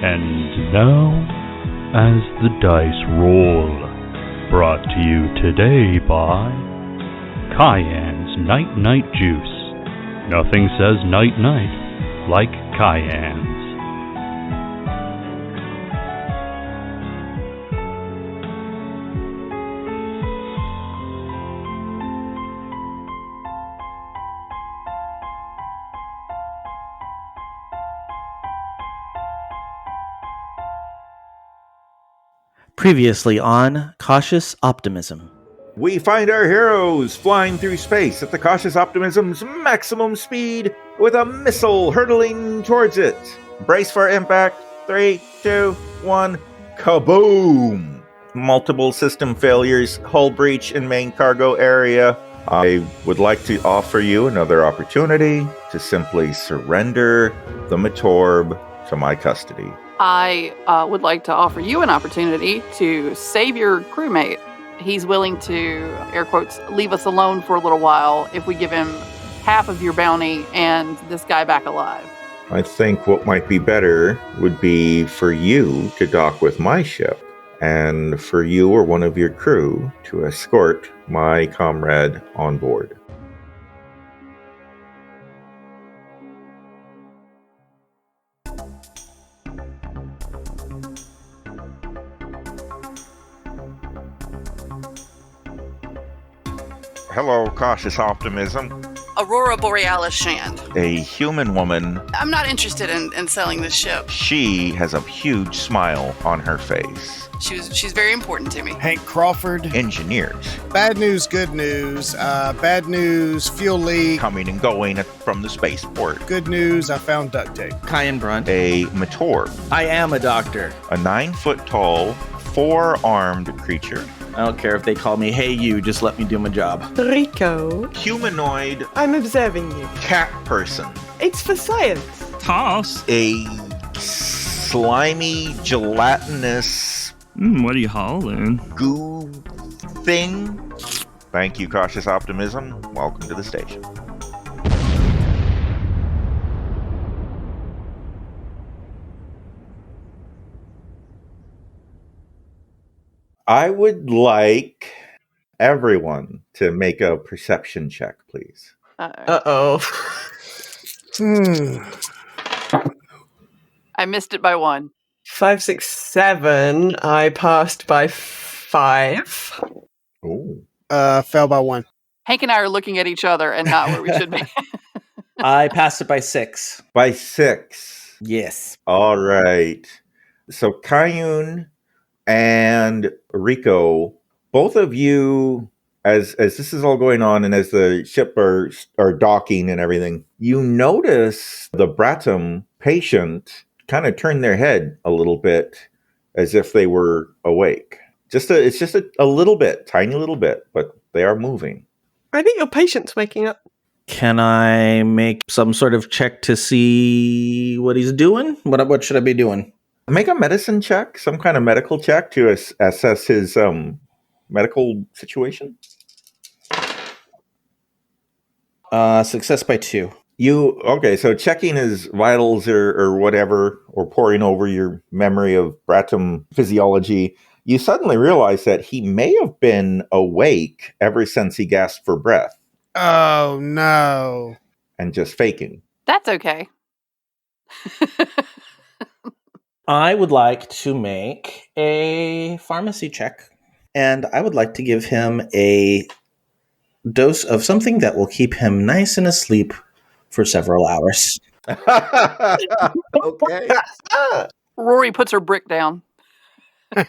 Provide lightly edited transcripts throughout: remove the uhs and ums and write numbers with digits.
And now, as the dice roll, brought to you today by Kayan's Night Night Juice. Nothing says night night like Kayan's. Previously on Cautious Optimism. We find our heroes flying through space at the Cautious Optimism's maximum speed with a missile hurtling towards it. Brace for impact. 3, 2, 1. Kaboom! Multiple system failures, hull breach in main cargo area. I would like to offer you another opportunity to simply surrender the Matorb to my custody. I would like to offer you an opportunity to save your crewmate. He's willing to, air quotes, leave us alone for a little while if we give him half of your bounty and this guy back alive. I think what might be better would be for you to dock with my ship and for you or one of your crew to escort my comrade on board. Hello, Cautious Optimism. Aurora Borealis Shand. A human woman. I'm not interested in selling this ship. She has a huge smile on her face. She's very important to me. Hank Crawford. Engineers. Bad news, good news. Bad news, fuel leak. Coming and going from the spaceport. Good news, I found duct tape. Kayan Brunt. A Matorb. I am a doctor. A 9-foot-tall, 4-armed creature. I don't care if they call me Hey You, just let me do my job. Rico, Humanoid. I'm observing you. Cat person. It's for science. Toss. A slimy, gelatinous What are you hauling? goo thing. Thank you, Cautious Optimism. Welcome to the station. I would like everyone to make a perception check, please. Uh-oh. I missed it by 1. 5, 6, 7. I passed by 5. Oh. Fell by 1. Hank and I are looking at each other and not where we should be. I passed it by 6. By 6. Yes. All right. So Kayan and Rico, both of you, as this is all going on and as the ship are docking and everything, you notice the Bratum patient kind of turn their head a little bit as if they were awake. It's just a little bit, tiny little bit, but they are moving. I think your patient's waking up. Can I make some sort of check to see what he's doing? What should I be doing? Make a medicine check, some kind of medical check to assess his medical situation. Success by 2. So checking his vitals or whatever, or poring over your memory of Bratum physiology, you suddenly realize that he may have been awake ever since he gasped for breath. Oh, no. And just faking. That's okay. I would like to make a pharmacy check, and I would like to give him a dose of something that will keep him nice and asleep for several hours. Okay. Rory puts her brick down. All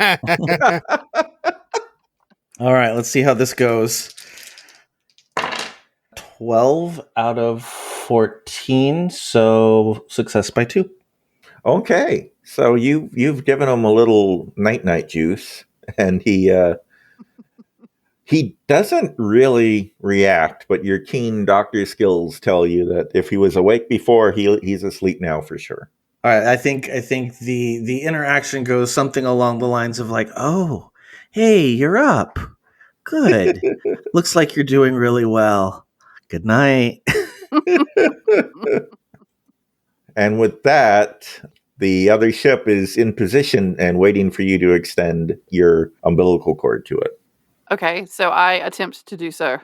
right, let's see how this goes. 12 out of 14, so success by 2. Okay. So you've given him a little night juice, and he doesn't really react, but your keen doctor skills tell you that if he was awake before, he's asleep now for sure. All right, I think the interaction goes something along the lines of like, "Oh, hey, you're up. Good. Looks like you're doing really well. Good night." And with that, The other ship is in position and waiting for you to extend your umbilical cord to it. Okay, so I attempt to do so.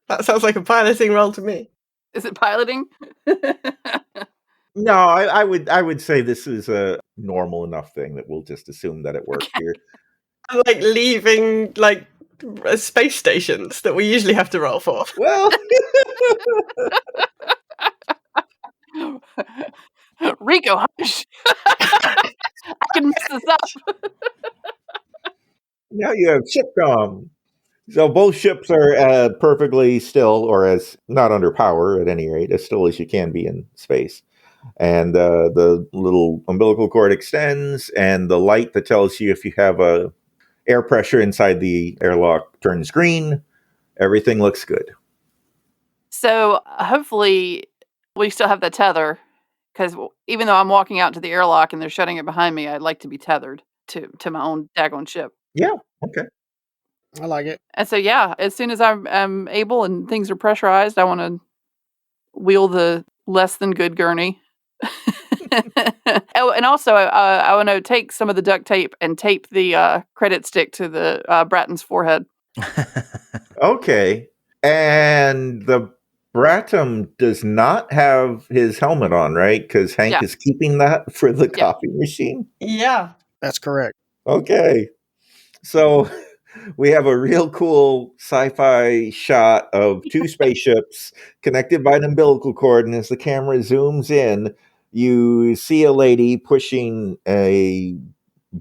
That sounds like a piloting role to me. Is it piloting? No, I would say this is a normal enough thing that we'll just assume that it works here. I'm like leaving like space stations that we usually have to roll for. Well, Rico, hush. I can mess this up. now you have shipcom. So both ships are perfectly still, or as not under power at any rate, as still as you can be in space. And the little umbilical cord extends, and the light that tells you if you have a air pressure inside the airlock turns green. Everything looks good. So hopefully we still have the tether, because even though I'm walking out to the airlock and they're shutting it behind me, I'd like to be tethered to my own daggone ship. Yeah, okay. I like it. And so, yeah, as soon as I'm able and things are pressurized, I want to wheel the less than good gurney. Oh, and also, I want to take some of the duct tape and tape the credit stick to the Bratton's forehead. Okay. And the Bratton does not have his helmet on, right? Because Hank is keeping that for the copy machine. Yeah. That's correct. Okay. So we have a real cool sci-fi shot of two spaceships connected by an umbilical cord, and as the camera zooms in, you see a lady pushing a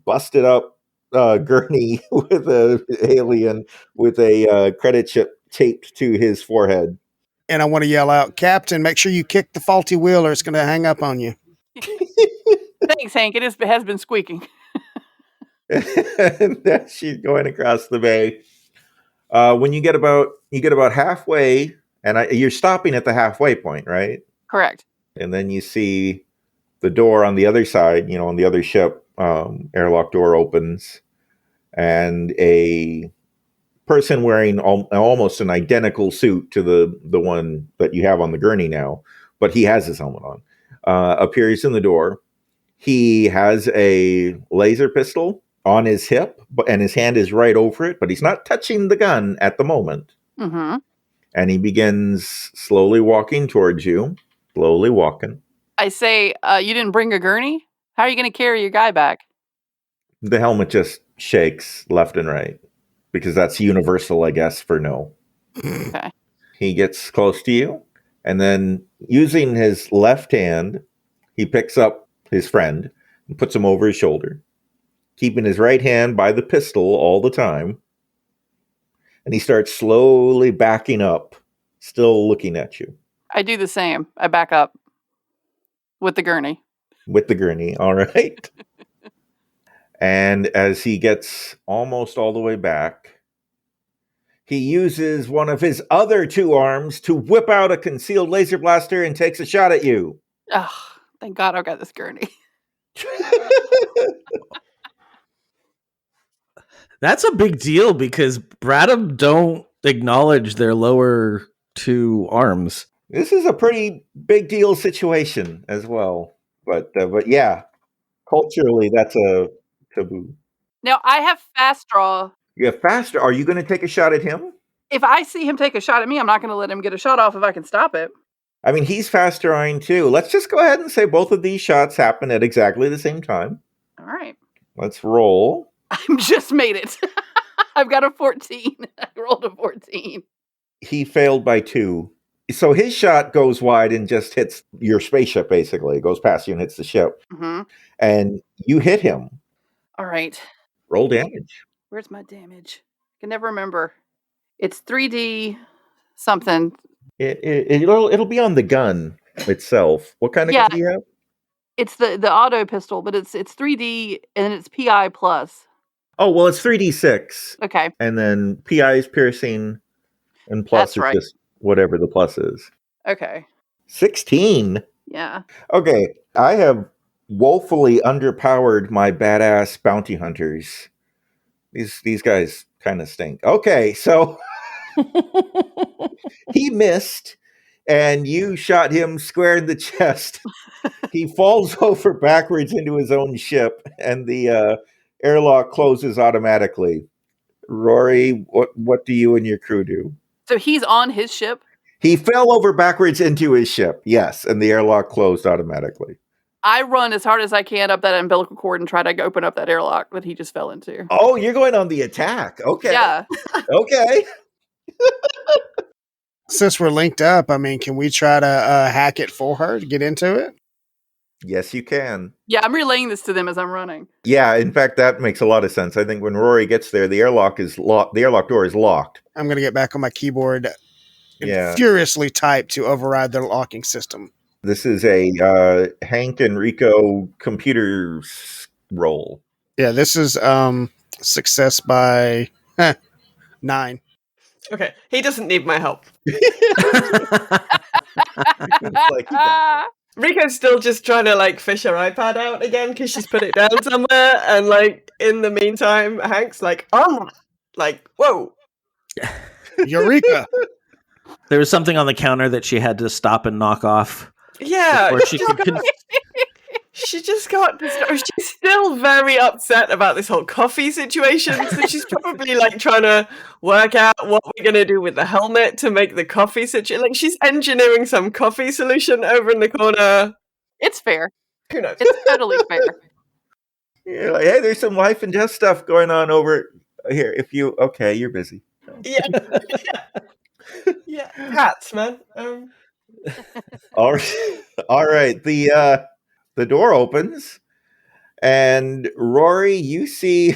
busted up gurney with an alien with a credit chip taped to his forehead. And I want to yell out, Captain, make sure you kick the faulty wheel or it's going to hang up on you. Thanks, Hank. It has been squeaking. And she's going across the bay. When you get about halfway, and you're stopping at the halfway point, right? Correct. And then you see the door on the other side, on the other ship, airlock door opens, and a person wearing almost an identical suit to the one that you have on the gurney now, but he has his helmet on, appears in the door. He has a laser pistol on his hip, and his hand is right over it, but he's not touching the gun at the moment. Mm-hmm. And he begins slowly walking towards you, slowly walking. I say, you didn't bring a gurney? How are you going to carry your guy back? The helmet just shakes left and right, because that's universal, I guess, for no. Okay. He gets close to you, and then using his left hand, he picks up his friend and puts him over his shoulder, keeping his right hand by the pistol all the time. And he starts slowly backing up, still looking at you. I do the same. I back up with the gurney. With the gurney, all right. And as he gets almost all the way back, he uses one of his other two arms to whip out a concealed laser blaster and takes a shot at you. Oh, thank God I got this gurney. That's a big deal because Bradham don't acknowledge their lower two arms. This is a pretty big deal situation as well. But yeah, culturally, that's a taboo. Now, I have fast draw. You have faster. Are you going to take a shot at him? If I see him take a shot at me, I'm not going to let him get a shot off if I can stop it. I mean, he's fast drawing too. Let's just go ahead and say both of these shots happen at exactly the same time. All right. Let's roll. I just made it. I've got a 14. I rolled a 14. He failed by 2. So his shot goes wide and just hits your spaceship, basically. It goes past you and hits the ship. Mm-hmm. And you hit him. All right. Roll damage. Where's my damage? I can never remember. It's 3D something. It'll be on the gun itself. What kind of gun do you have? It's the auto pistol, but it's 3D and it's PI plus. Oh, well, it's 3d6. Okay. And then PI is piercing, and plus is just whatever the plus is. Okay. 16? Yeah. Okay, I have woefully underpowered my badass bounty hunters. These guys kind of stink. Okay, so he missed, and you shot him square in the chest. He falls over backwards into his own ship, and the airlock closes automatically. Rory, what do you and your crew do? So he's on his ship? He fell over backwards into his ship, yes, and the airlock closed automatically. I run as hard as I can up that umbilical cord and try to open up that airlock that he just fell into. Oh, you're going on the attack. Okay. Yeah. Okay. Since we're linked up, I mean, can we try to hack it for her to get into it? Yes, you can. Yeah, I'm relaying this to them as I'm running. Yeah, in fact, that makes a lot of sense. I think when Rory gets there, the airlock is locked. The airlock door is locked. I'm going to get back on my keyboard and Yeah. furiously type to override the locking system. This is a Hank and Rico computer roll. Yeah, this is success by 9. Okay, he doesn't need my help. Like, you got it. Rico's still just trying to like fish her iPad out again because she's put it down somewhere, and like in the meantime, Hank's like, oh, like whoa, Eureka! There was something on the counter that she had to stop and knock off. yeah. Before she could She just got she's still very upset about this whole coffee situation, so she's probably like trying to work out what we're gonna do with the helmet to make the coffee situation. Like she's engineering some coffee solution over in the corner. It's fair. Who knows? It's totally fair. You're like, hey, there's some life and death stuff going on over here. Okay, you're busy. Yeah. Yeah. Hats, man. All right. The door opens, and Rory, you see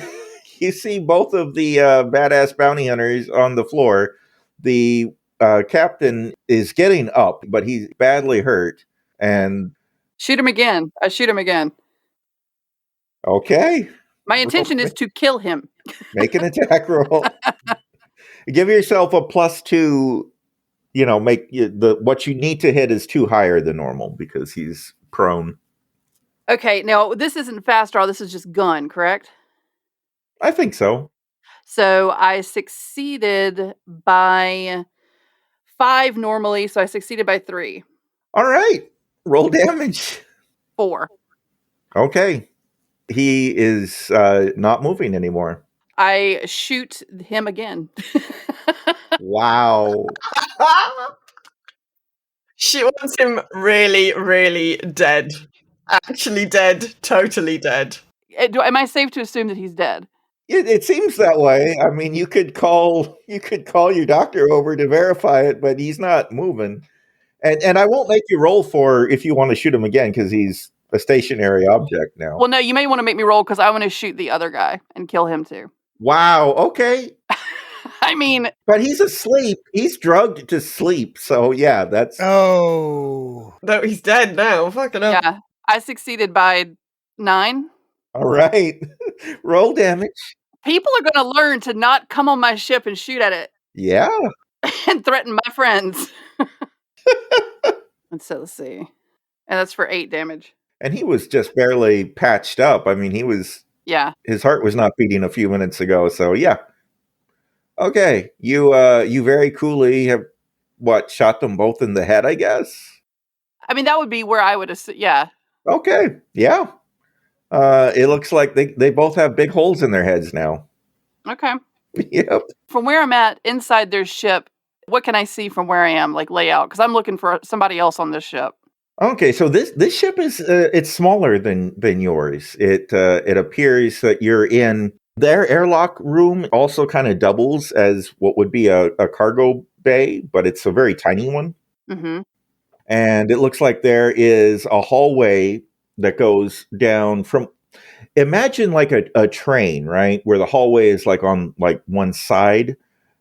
both of the badass bounty hunters on the floor. The captain is getting up, but he's badly hurt. And Shoot him again. I shoot him again. okay, My intention is to kill him. make an attack roll. Give yourself a +2. Make what you need to hit is 2 higher than normal because he's prone. Okay, now this isn't fast draw. This is just gun, correct? I think so. So I succeeded by 5 normally, so I succeeded by 3. All right, roll damage. 4. Okay, he is not moving anymore. I shoot him again. Wow. She wants him really, really dead. Actually dead. Totally dead. Am I safe to assume that he's dead? It seems that way. I mean, you could call your doctor over to verify it, but he's not moving. And I won't make you roll for if you want to shoot him again because he's a stationary object now. Well, no, you may want to make me roll because I want to shoot the other guy and kill him too. Wow. Okay. I mean, but he's asleep. He's drugged to sleep. So yeah, that's. Oh. No, he's dead now. Fucking hell. yeah, I succeeded by 9. All right. Roll damage. People are going to learn to not come on my ship and shoot at it Yeah. and threaten my friends. And so let's see. And that's for 8 damage. And he was just barely patched up. I mean, his heart was not beating a few minutes ago. So yeah. Okay. You very coolly have shot them both in the head, I guess. I mean, that would be where I would assume. Yeah. Okay. Yeah. It looks like they both have big holes in their heads now. Okay. Yep. From where I'm at inside their ship, what can I see from where I am, like layout? Because I'm looking for somebody else on this ship. Okay, so this ship is it's smaller than yours. It appears that you're in their airlock room. Also, kind of doubles as what would be a cargo bay, but it's a very tiny one. Mm-hmm. And it looks like there is a hallway that goes down from. Imagine like a train, right? Where the hallway is like on like one side,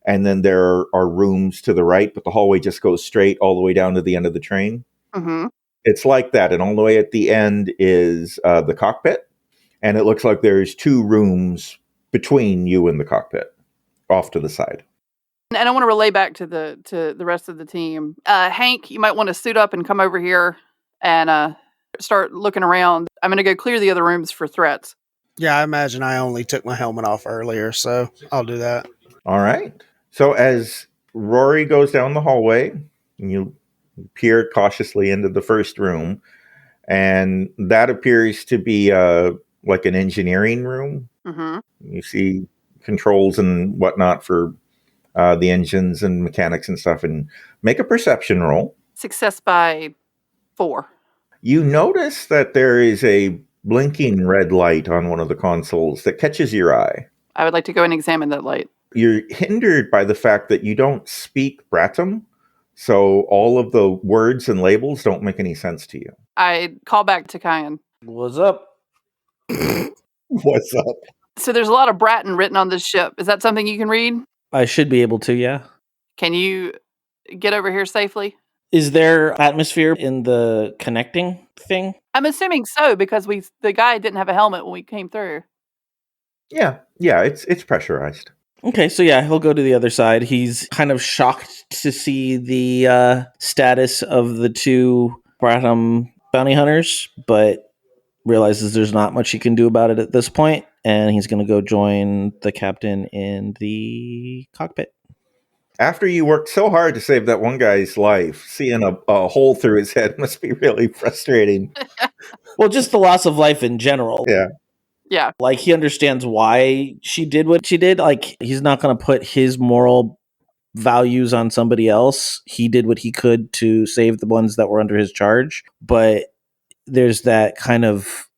and then there are rooms to the right, but the hallway just goes straight all the way down to the end of the train. Mm-hmm. It's like that, and all the way at the end is the cockpit, and it looks like there's 2 rooms between you and the cockpit, off to the side. And I want to relay back to the rest of the team. Hank, you might want to suit up and come over here and start looking around. I'm going to go clear the other rooms for threats. Yeah, I imagine I only took my helmet off earlier, so I'll do that. All right. So as Rory goes down the hallway, and you peer cautiously into the first room, And that appears to be like an engineering room. Mm-hmm. You see controls and whatnot for the engines and mechanics and stuff. And make a perception roll. Success by 4. You notice that there is a blinking red light on one of the consoles that catches your eye. I would like to go and examine that light. You're hindered by the fact that you don't speak Bratum, so all of the words and labels don't make any sense to you. I call back to Kayan. What's up? What's up? So there's a lot of Bratton written on this ship. Is that something you can read? I should be able to, yeah. Can you get over here safely? Is there atmosphere in the connecting thing? I'm assuming so because the guy didn't have a helmet when we came through. Yeah, it's pressurized. Okay, so yeah, he'll go to the other side. He's kind of shocked to see the status of the 2 Bratum bounty hunters, but realizes there's not much he can do about it at this point, and he's going to go join the captain in the cockpit. After you worked so hard to save that one guy's life, seeing a hole through his head must be really frustrating. Well, just the loss of life in general. Yeah. Yeah. Like, he understands why she did what she did. Like, he's not going to put his moral values on somebody else. He did what he could to save the ones that were under his charge. But there's that kind of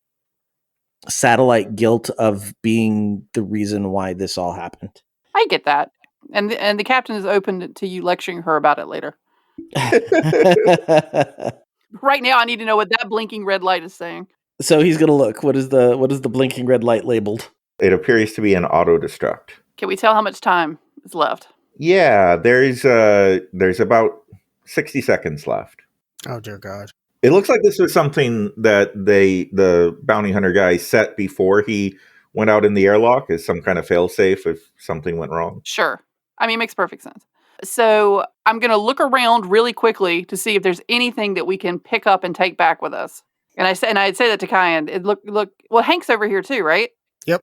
satellite guilt of being the reason why this all happened. I get that. And the captain is open to you lecturing her about it later. Right now, I need to know what that blinking red light is saying. So he's going to look. What is the blinking red light labeled? It appears to be an auto-destruct. Can we tell how much time is left? Yeah, there's about 60 seconds left. Oh, dear God. It looks like this was something that the bounty hunter guy set before he went out in the airlock as some kind of failsafe if something went wrong. Sure. I mean, it makes perfect sense. So I'm going to look around really quickly to see if there's anything that we can pick up and take back with us. And I'd say that to Kayan. Look. Well, Hank's over here too, right? Yep.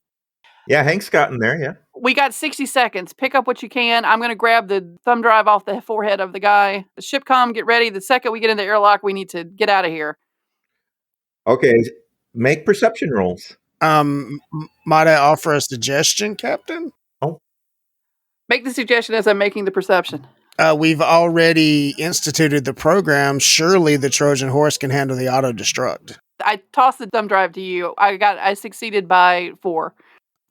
Yeah, Hank's gotten there, yeah. We got 60 seconds. Pick up what you can. I'm going to grab the thumb drive off the forehead of the guy. The shipcom, get ready. The second we get in the airlock, we need to get out of here. Okay, make perception rolls. Might I offer a suggestion, Captain? Make the suggestion as I'm making the perception. We've already instituted the program. Surely the Trojan horse can handle the auto-destruct. I tossed the thumb drive to you. I succeeded by 4.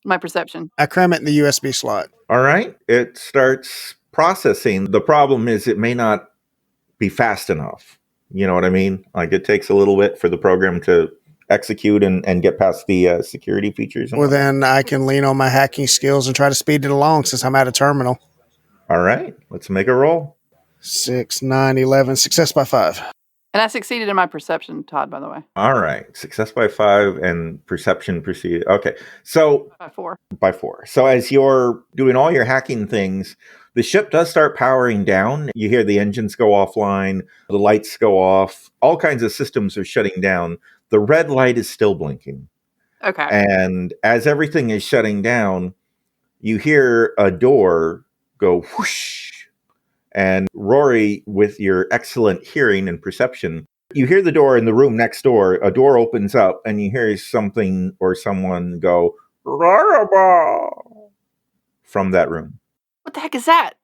My perception. I cram it in the USB slot. All right, it starts processing. The problem is it may not be fast enough. You know what I mean? Like, it takes a little bit for the program to execute and get past the security features. Well, then I can lean on my hacking skills and try to speed it along since I'm at a terminal. All right, let's make a roll. 6, 9, 11. Success by 5. And I succeeded in my perception, Todd, by the way. All right, success by 5 and perception proceeded. Okay, so By 4. By 4. So as you're doing all your hacking things, the ship does start powering down. You hear the engines go offline, the lights go off, all kinds of systems are shutting down. The red light is still blinking. Okay. And as everything is shutting down, you hear a door go whoosh. And Rory, with your excellent hearing and perception, you hear the door in the room next door. A door opens up and you hear something or someone go, "Raraba," from that room. What the heck is that?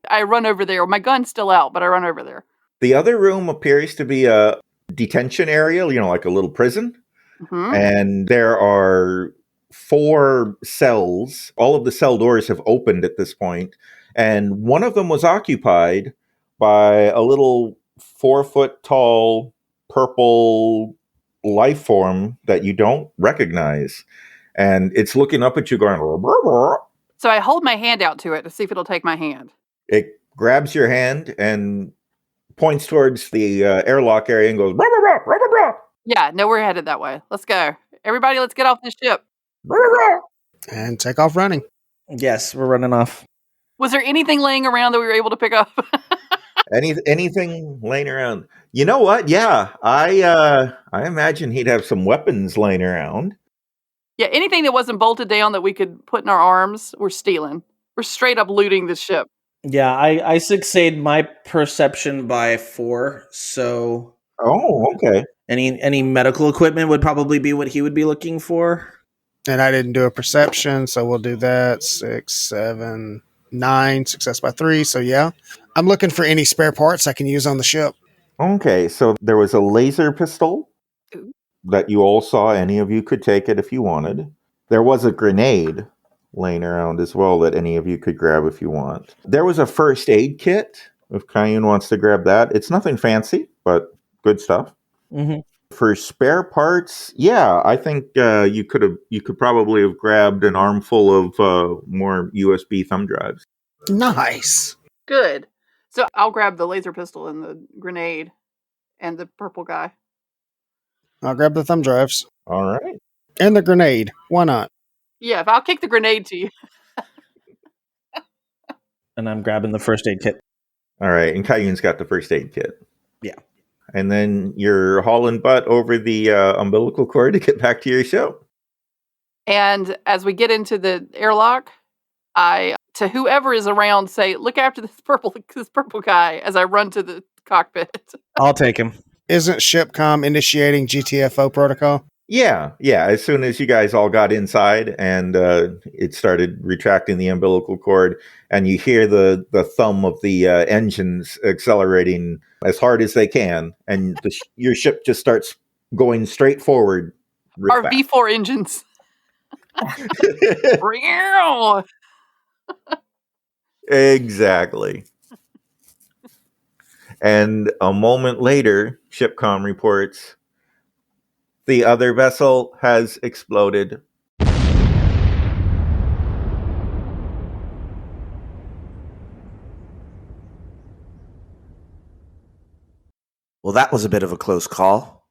I run over there. My gun's still out, but I run over there. The other room appears to be a detention area, like a little prison. Mm-hmm. And there are 4 cells. All of the cell doors have opened at this point. And one of them was occupied by a little 4-foot tall purple life form that you don't recognize. And it's looking up at you going, "Rrr." So I hold my hand out to it to see if it'll take my hand. It grabs your hand and points towards the airlock area and goes, "Rrr, rrr, rrr, rrr." Yeah, no, we're headed that way. Let's go. Everybody, let's get off this ship. "Rrr, rrr." And take off running. Yes, we're running off. Was there anything laying around that we were able to pick up? Anything laying around? You know what? Yeah, I imagine he'd have some weapons laying around. Yeah, anything that wasn't bolted down that we could put in our arms, we're stealing. We're straight up looting this ship. Yeah, I succeed my perception by 4, so Oh, okay. Any medical equipment would probably be what he would be looking for. And I didn't do a perception, so we'll do that. 6, 7, 9. Success by 3. So yeah, I'm looking for any spare parts I can use on the ship. Okay, so there was a laser pistol Ooh. that you all saw. Any of you could take it if you wanted. There was a grenade laying around as well that any of you could grab if you want. There was a first aid kit, if Kayan wants to grab that. It's nothing fancy, but good stuff. Mm-hmm. For spare parts, yeah, I think you could probably have grabbed an armful of more USB thumb drives. Nice. Good. So I'll grab the laser pistol and the grenade and the purple guy. I'll grab the thumb drives All right. and the grenade. Why not? Yeah, if I'll kick the grenade to you. And I'm grabbing the first aid kit. All right, and Kayan's got the first aid kit. Yeah. And then you're hauling butt over the umbilical cord to get back to your show. And as we get into the airlock, I, to whoever is around, say, look after this purple guy as I run to the cockpit. I'll take him. Isn't ShipCom initiating GTFO protocol? Yeah. As soon as you guys all got inside and it started retracting the umbilical cord, and you hear the thumb of the engines accelerating as hard as they can, and your ship just starts going straight forward. Our V4 engines. Exactly. And a moment later, ShipCom reports, the other vessel has exploded. Well, that was a bit of a close call.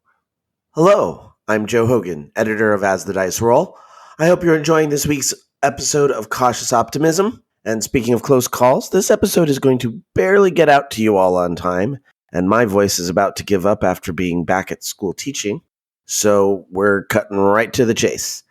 Hello, I'm Joe Hogan, editor of As the Dice Roll. I hope you're enjoying this week's episode of Cautious Optimism. And speaking of close calls, this episode is going to barely get out to you all on time, and my voice is about to give up after being back at school teaching. So we're cutting right to the chase.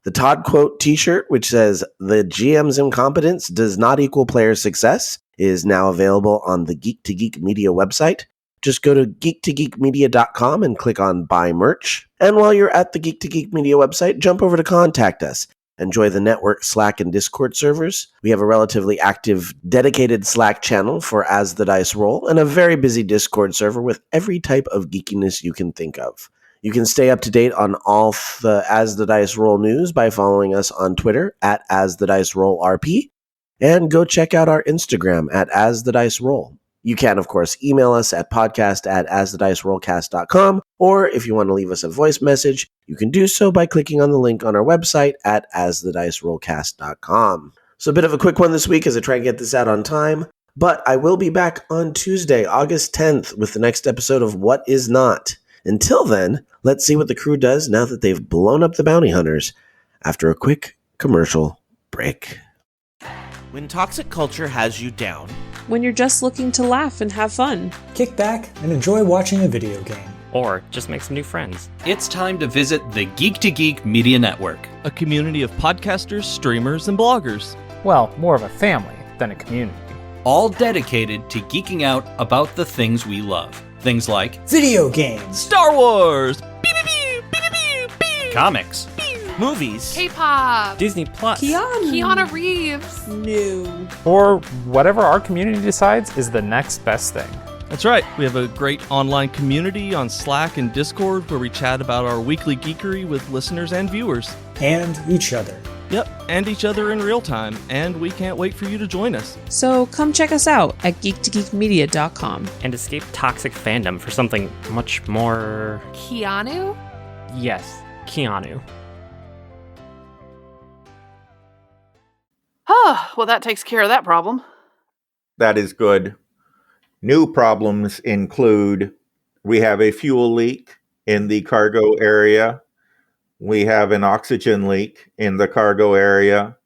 The Todd Quote t-shirt, which says, "The GM's incompetence does not equal player success," is now available on the Geek to Geek Media website. Just go to geektogeekmedia.com and click on Buy Merch. And while you're at the Geek to Geek Media website, jump over to Contact Us. Enjoy the network Slack and Discord servers. We have a relatively active, dedicated Slack channel for As the Dice Roll, and a very busy Discord server with every type of geekiness you can think of. You can stay up to date on all the As the Dice Roll news by following us on Twitter at As the Dice Roll RP, and go check out our Instagram at As the Dice Roll. You can, of course, email us at podcast@asthedicerollcast.com, or if you want to leave us a voice message, you can do so by clicking on the link on our website at asthedicerollcast.com. So a bit of a quick one this week as I try and get this out on time, but I will be back on Tuesday, August 10th, with the next episode of What Is Not. Until then, let's see what the crew does now that they've blown up the bounty hunters after a quick commercial break. When toxic culture has you down, when you're just looking to laugh and have fun, kick back and enjoy watching a video game, or just make some new friends, it's time to visit the Geek to Geek Media Network, a community of podcasters, streamers, and bloggers. Well, more of a family than a community. All dedicated to geeking out about the things we love. Things like video games, Star Wars, comics, movies, K-pop, Disney Plus, Keanu Reeves, new, or whatever our community decides is the next best thing. That's right. We have a great online community on Slack and Discord where we chat about our weekly geekery with listeners and viewers. And each other. Yep, and each other in real time, and we can't wait for you to join us. So come check us out at geektogeekmedia.com. And escape toxic fandom for something much more... Keanu? Yes, Keanu. Well, that takes care of that problem. That is good. New problems include, we have a fuel leak in the cargo area. We have an oxygen leak in the cargo area.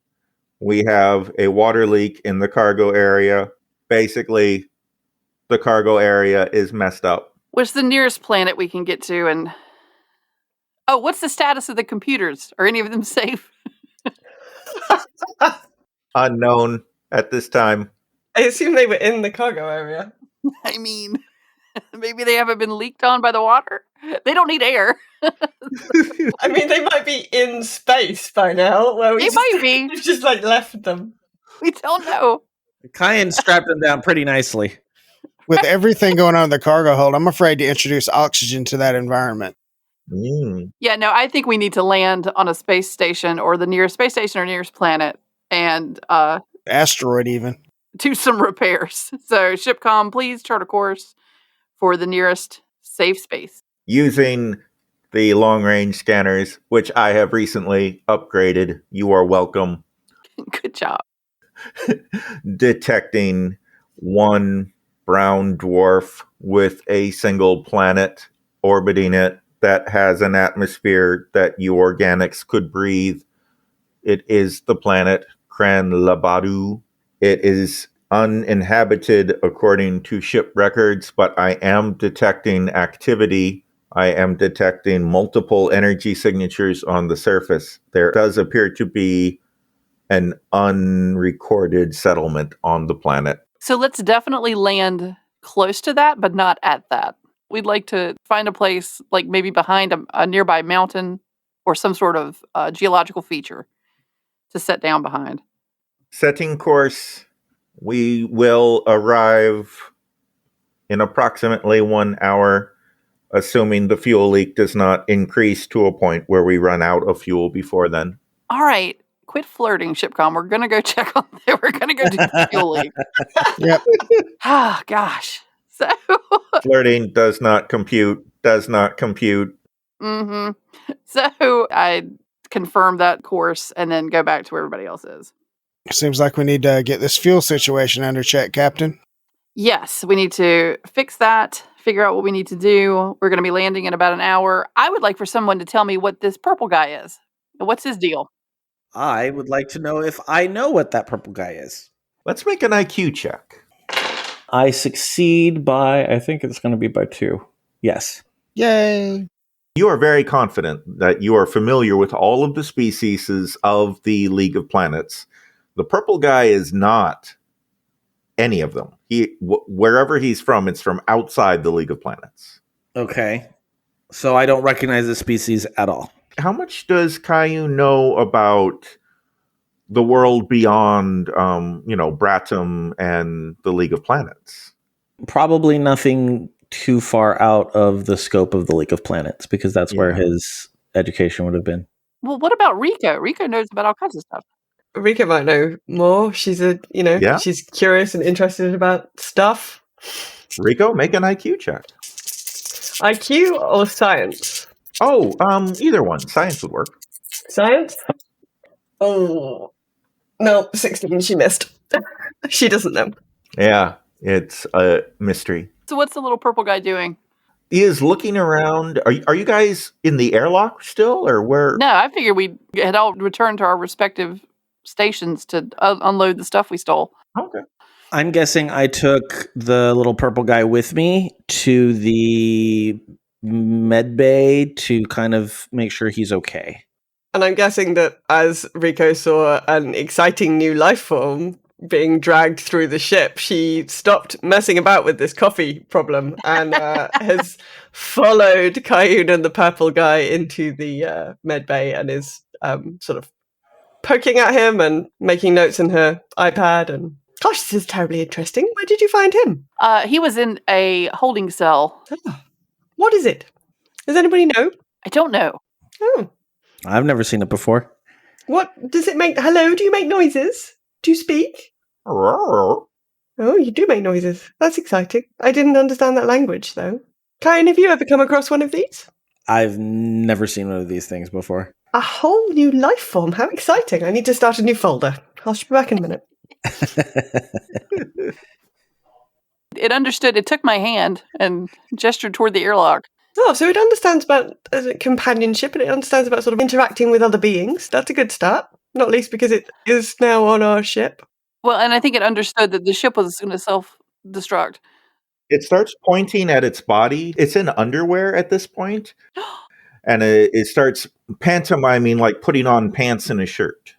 We have a water leak in the cargo area. Basically, the cargo area is messed up. What's the nearest planet we can get to? And what's the status of the computers? Are any of them safe? Unknown at this time. I assume they were in the cargo area. I mean... Maybe they haven't been leaked on by the water. They don't need air. I mean, they might be in space by now. Where They might be. We've just like left them. We don't know. Kayan strapped them down pretty nicely. With everything going on in the cargo hold, I'm afraid to introduce oxygen to that environment. Yeah, no, I think we need to land on a space station or the nearest space station or nearest planet and Asteroid even. do some repairs. So, Shipcom, please chart a course for the nearest safe space. Using the long-range scanners, which I have recently upgraded. You are welcome. Good job. Detecting one brown dwarf with a single planet orbiting it that has an atmosphere that you organics could breathe. It is the planet Kran Labadu. It is uninhabited according to ship records, but I am detecting activity. I am detecting multiple energy signatures on the surface. There does appear to be an unrecorded settlement on the planet. So, let's definitely land close to that, but not at that. We'd like to find a place, like maybe behind a nearby mountain or some sort of geological feature to set down behind. Setting course, we will arrive in approximately 1 hour, assuming the fuel leak does not increase to a point where we run out of fuel before then. All right. Quit flirting, Shipcom. We're going to go check on there. We're going to go do the fuel leak. Yep. Ah, gosh. So. Flirting does not compute. Mm-hmm. So I confirm that course and then go back to where everybody else is. Seems like we need to get this fuel situation under check, Captain. Yes, we need to fix that, figure out what we need to do. We're going to be landing in about an hour. I would like for someone to tell me what this purple guy is. What's his deal? I would like to know if I know what that purple guy is. Let's make an IQ check. I succeed by, I think it's going to be by 2. Yes. Yay. You are very confident that you are familiar with all of the species of the League of Planets. The purple guy is not any of them. Wherever he's from, it's from outside the League of Planets. Okay. So I don't recognize the species at all. How much does Caillou know about the world beyond, Bratum and the League of Planets? Probably nothing too far out of the scope of the League of Planets, because that's where his education would have been. Well, what about Rico? Rico knows about all kinds of stuff. Rika might know more. She's she's curious and interested about stuff. Rico, make an IQ check. IQ or science? Oh, either one. Science would work. Science? Oh, no, 16. She missed. She doesn't know. Yeah, it's a mystery. So what's the little purple guy doing? He is looking around. Are you guys in the airlock still, or where? No, I figured we had all returned to our respective stations to unload the stuff we stole. Okay. I'm guessing I took the little purple guy with me to the med bay to kind of make sure he's okay. And I'm guessing that as Rico saw an exciting new life form being dragged through the ship, she stopped messing about with this coffee problem and has followed Caillou and the purple guy into the med bay and is sort of poking at him and making notes in her iPad. And gosh, this is terribly interesting. Where did you find him? He was in a holding cell. What is it? Does anybody know? I don't know. Oh. I've never seen it before. What does it make? Hello, do you make noises? Do you speak? Oh, you do make noises. That's exciting. I didn't understand that language, though. Kayan, have you ever come across one of these? I've never seen one of these things before. A whole new life form. How exciting. I need to start a new folder. I'll be back in a minute. It understood. It took my hand and gestured toward the airlock. Oh, so it understands about companionship and it understands about sort of interacting with other beings. That's a good start. Not least because it is now on our ship. Well, and I think it understood that the ship was going to self-destruct. It starts pointing at its body. It's in underwear at this point. And it starts pantomiming like putting on pants and a shirt.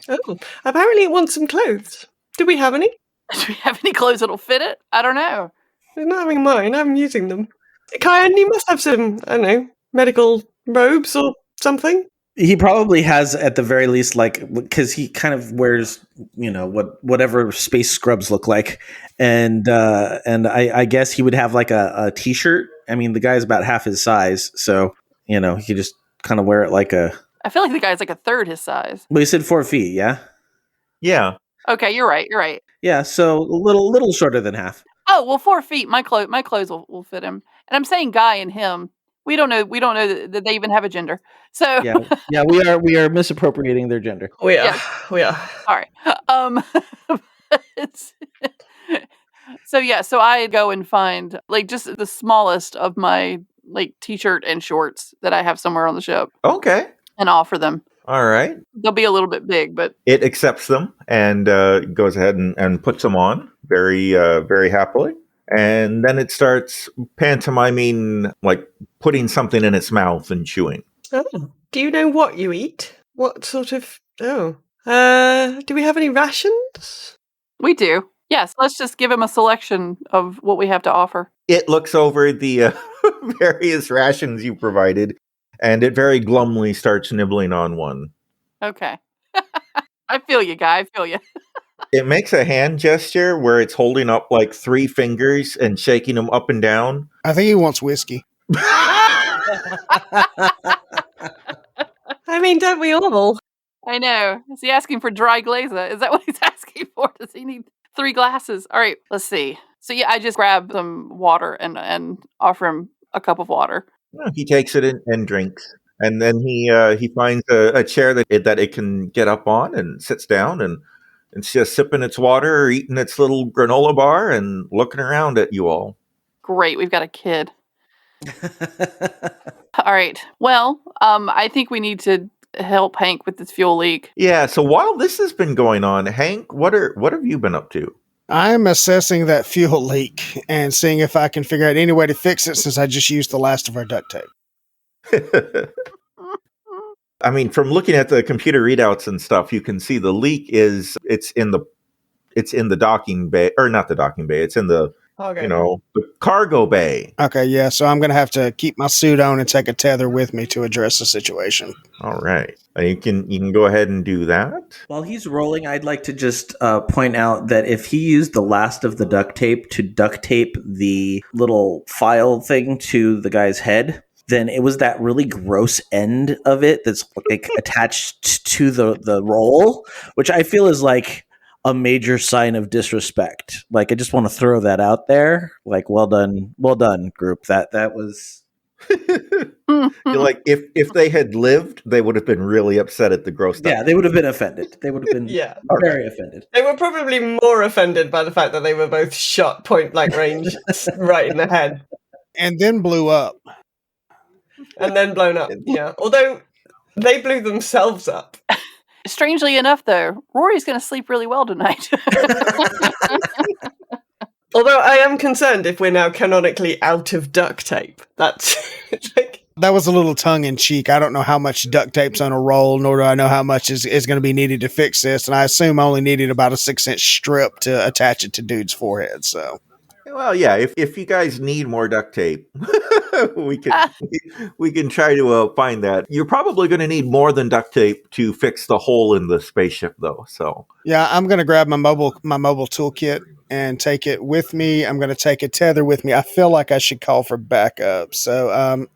Oh, apparently it wants some clothes. Do we have any? Do we have any clothes that'll fit it? I don't know. They're not having mine. I'm using them. Kayan, you must have some, I don't know, medical robes or something. He probably has, at the very least, like, because he kind of wears, whatever space scrubs look like, and I guess he would have like a t-shirt. I mean, the guy's about half his size, so he could just kind of wear it like a. I feel like the guy's like a third his size. Well, you said 4 feet, yeah. Yeah. Okay, you're right. Yeah, so a little shorter than half. Oh well, 4 feet. My clothes will fit him. And I'm saying guy and him. We don't know that they even have a gender. So yeah, we are misappropriating their gender. We are. All right. So I go and find like just the smallest of my like t-shirt and shorts that I have somewhere on the ship. Okay. And offer them. All right. They'll be a little bit big, but it accepts them and goes ahead and puts them on very, very happily. And then it starts pantomiming, like putting something in its mouth and chewing. Oh. Do you know what you eat? What sort of... Oh. Do we have any rations? We do. Yes, let's just give him a selection of what we have to offer. It looks over the various rations you provided, and it very glumly starts nibbling on one. Okay. I feel you, guy. I feel you. It makes a hand gesture where it's holding up like 3 fingers and shaking them up and down. I think he wants whiskey. I mean, don't we all? I know. Is he asking for dry glazer? Is that what he's asking for? Does he need 3 glasses? All right, let's see. So yeah, I just grab some water and offer him a cup of water. He takes it and drinks. And then he finds a chair that it can get up on and sits down and it's just sipping its water or eating its little granola bar and looking around at you all. Great, we've got a kid. All right. Well, I think we need to help Hank with this fuel leak. Yeah, so while this has been going on, Hank, what have you been up to? I'm assessing that fuel leak and seeing if I can figure out any way to fix it since I just used the last of our duct tape. I mean, from looking at the computer readouts and stuff, you can see the leak it's in the docking bay, or not the docking bay, it's in the the cargo bay. Okay, yeah, so I'm going to have to keep my suit on and take a tether with me to address the situation. All right. You can go ahead and do that. While he's rolling, I'd like to just point out that if he used the last of the duct tape to duct tape the little file thing to the guy's head, then it was that really gross end of it that's like attached to the roll, which I feel is like a major sign of disrespect. Like, I just want to throw that out there. Like, well done, group. That was. You're like, if they had lived, they would have been really upset at the gross stuff. Yeah, they would have been offended. They would have been very offended. They were probably more offended by the fact that they were both shot point blank range right in the head. And then blew up. And then blown up, yeah. Although they blew themselves up. Strangely enough, though, Rory's going to sleep really well tonight. Although I am concerned if we're now canonically out of duct tape. That's like... That was a little tongue-in-cheek. I don't know how much duct tape's on a roll, nor do I know how much is going to be needed to fix this. And I assume I only needed about a 6-inch strip to attach it to dude's forehead, so... Well, yeah, if you guys need more duct tape, we can try to find that. You're probably going to need more than duct tape to fix the hole in the spaceship, though. So yeah, I'm going to grab my mobile toolkit and take it with me. I'm going to take a tether with me. I feel like I should call for backup. So,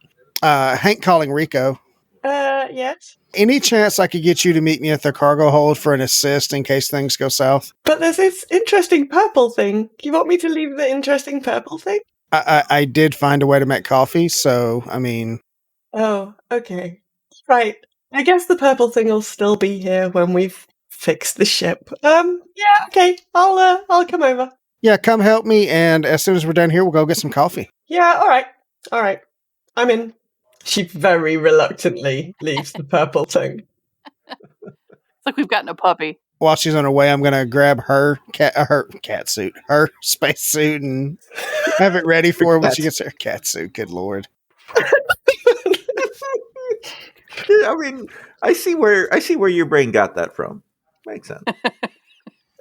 Hank calling Rico. Yes. Any chance I could get you to meet me at the cargo hold for an assist in case things go south? But there's this interesting purple thing. You want me to leave the interesting purple thing? I did find a way to make coffee, so, I mean... Oh, okay. Right. I guess the purple thing will still be here when we've fixed the ship. Yeah, okay. I'll come over. Yeah, come help me, and as soon as we're done here, we'll go get some coffee. Yeah, all right. I'm in. She very reluctantly leaves the purple thing. It's like we've gotten a puppy. While she's on her way, I'm going to grab her cat suit, her space suit, and have it ready for her when she gets her cat suit. Good Lord. I mean, I see where your brain got that from. Makes sense.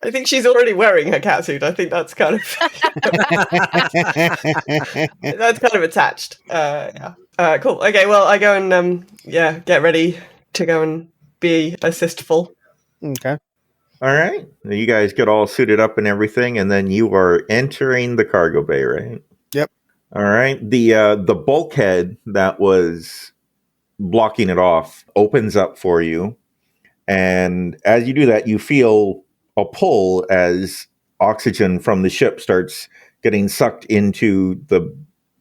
I think she's already wearing her catsuit. I think that's kind of that's kind of attached. Yeah. Cool. Okay. Well, I go and get ready to go and be assistful. Okay. All right. You guys get all suited up and everything, and then you are entering the cargo bay, right? Yep. All right. The bulkhead that was blocking it off opens up for you, and as you do that, you feel a pull as oxygen from the ship starts getting sucked into the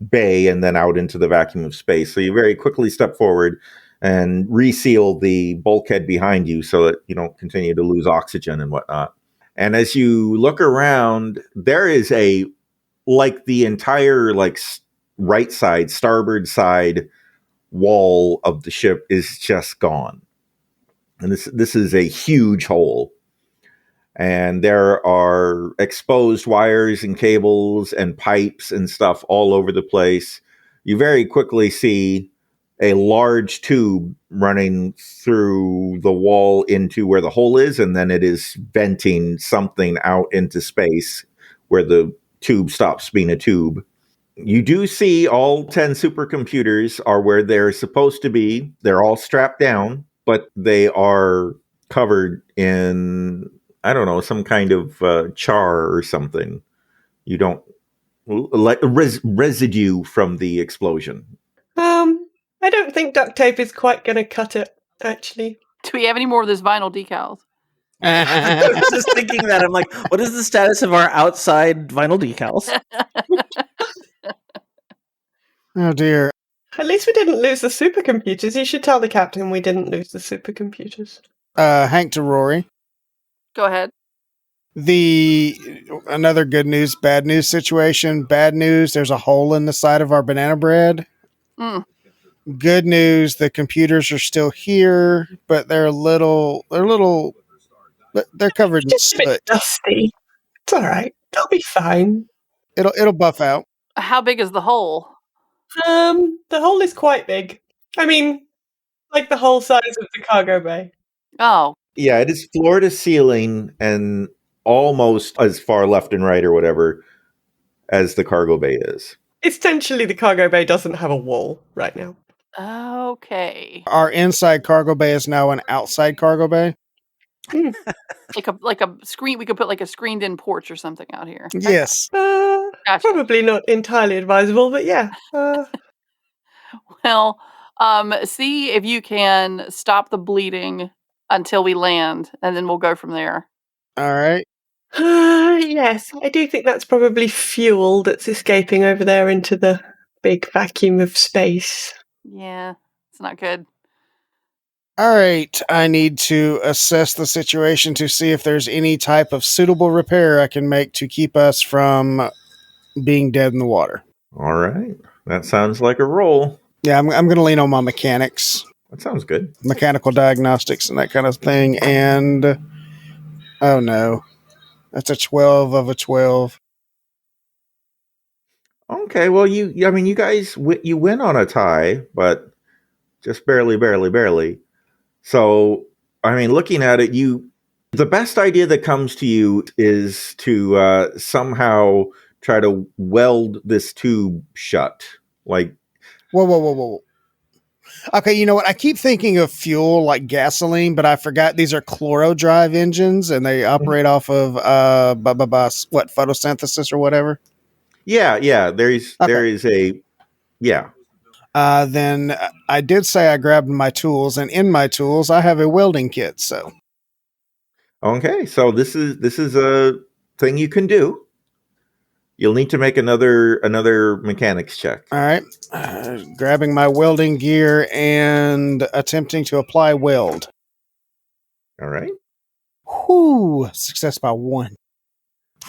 bay and then out into the vacuum of space. So you very quickly step forward and reseal the bulkhead behind you so that you don't continue to lose oxygen and whatnot. And as you look around, there is the entire right side, starboard side wall of the ship is just gone. And this is a huge hole. And there are exposed wires and cables and pipes and stuff all over the place. You very quickly see a large tube running through the wall into where the hole is, and then it is venting something out into space where the tube stops being a tube. You do see all 10 supercomputers are where they're supposed to be. They're all strapped down, but they are covered in, I don't know, some kind of char or something. You don't like residue from the explosion. I don't think duct tape is quite going to cut it, actually. Do we have any more of those vinyl decals? I was just thinking that. I'm like, what is the status of our outside vinyl decals? Oh, dear. At least we didn't lose the supercomputers. You should tell the captain we didn't lose the supercomputers. Hank to Rory. Go ahead. Another good news, bad news situation. Bad news, there's a hole in the side of our banana bread. Mm. Good news, the computers are still here, but they're covered in just a bit dusty. It's all right. They'll be fine. It'll buff out. How big is the hole? The hole is quite big. I mean, like the whole size of the cargo bay. Oh. Yeah, it is floor to ceiling and almost as far left and right or whatever as the cargo bay is. Essentially, the cargo bay doesn't have a wall right now. Okay. Our inside cargo bay is now an outside cargo bay. like a screen. We could put like a screened-in porch or something out here. Yes. Gotcha. Probably not entirely advisable, but yeah. Well, see if you can stop the bleeding until we land, and then we'll go from there. All right. Yes, I do think that's probably fuel that's escaping over there into the big vacuum of space. Yeah, it's not good. All right. I need to assess the situation to see if there's any type of suitable repair I can make to keep us from being dead in the water. All right. That sounds like a roll. Yeah, I'm going to lean on my mechanics. That sounds good. Mechanical diagnostics and that kind of thing. And, oh no, that's a 12 of a 12. Okay, well, you guys, you win on a tie, but just barely. So, I mean, looking at it, the best idea that comes to you is to somehow try to weld this tube shut. Like, Whoa. Okay, you know what? I keep thinking of fuel like gasoline, but I forgot these are chloro drive engines and they operate off of photosynthesis or whatever. Yeah. There is a yeah. Then I did say I grabbed my tools, and in my tools I have a welding kit. So okay, so this is a thing you can do. You'll need to make another mechanics check. All right, grabbing my welding gear and attempting to apply weld. All right. Whoo! Success by 1.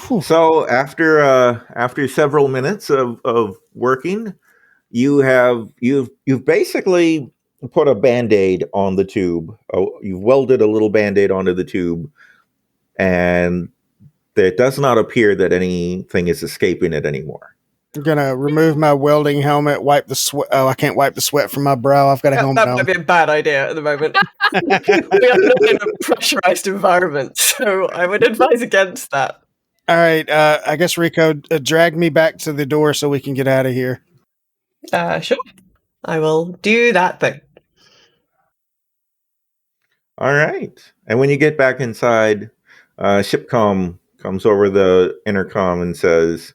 Whew. So after several minutes of working, you've basically put a Band-Aid on the tube. You've welded a little Band-Aid onto the tube, and it does not appear that anything is escaping it anymore. I'm gonna remove my welding helmet, wipe the sweat. Oh, I can't wipe the sweat from my brow. I've got a helmet That on. might be a bad idea at the moment. We are not in a pressurized environment, so I would advise against that. All right, I guess Rico, drag me back to the door so we can get out of here. Sure. I will do that thing. All right. And when you get back inside, Shipcom comes over the intercom and says,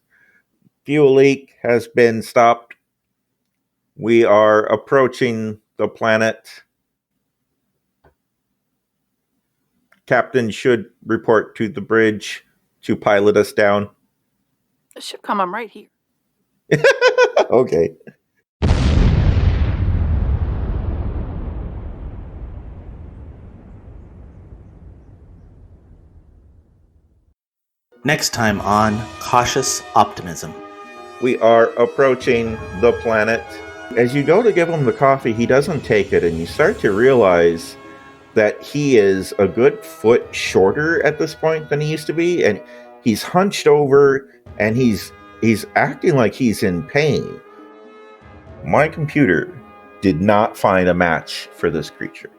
fuel leak has been stopped. We are approaching the planet. Captain should report to the bridge to pilot us down. Shipcom, I'm right here. Okay. Next time on Cautious Optimism. We are approaching the planet. As you go to give him the coffee, he doesn't take it, and you start to realize that he is a good foot shorter at this point than he used to be, and he's hunched over, and he's acting like he's in pain. My computer did not find a match for this creature.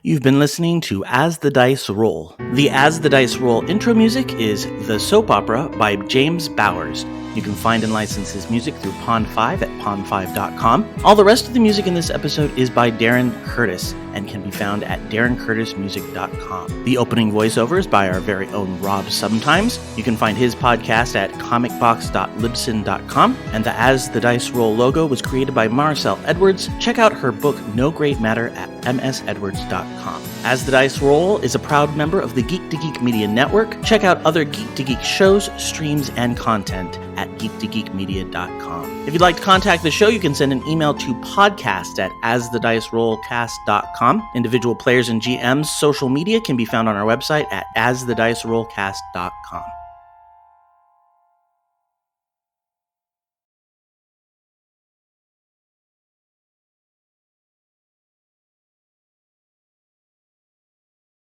You've been listening to As the Dice Roll. The As the Dice Roll intro music is The Soap Opera by James Bowers. You can find and license his music through Pond5 at pond5.com. All the rest of the music in this episode is by Darren Curtis and can be found at darrencurtismusic.com. The opening voiceover is by our very own Rob Sometimes. You can find his podcast at comicbox.libsyn.com. And the As the Dice Roll logo was created by Maricel Edwards. Check out her book No Great Matter at msedwards.com. As the Dice Roll is a proud member of the Geek to Geek Media Network. Check out other Geek to Geek shows, streams, and content at geektogeekmedia.com. If you'd like to contact the show, you can send an email to podcast@asthedicerollcast.com. Individual players and GMs' social media can be found on our website at asthedicerollcast.com.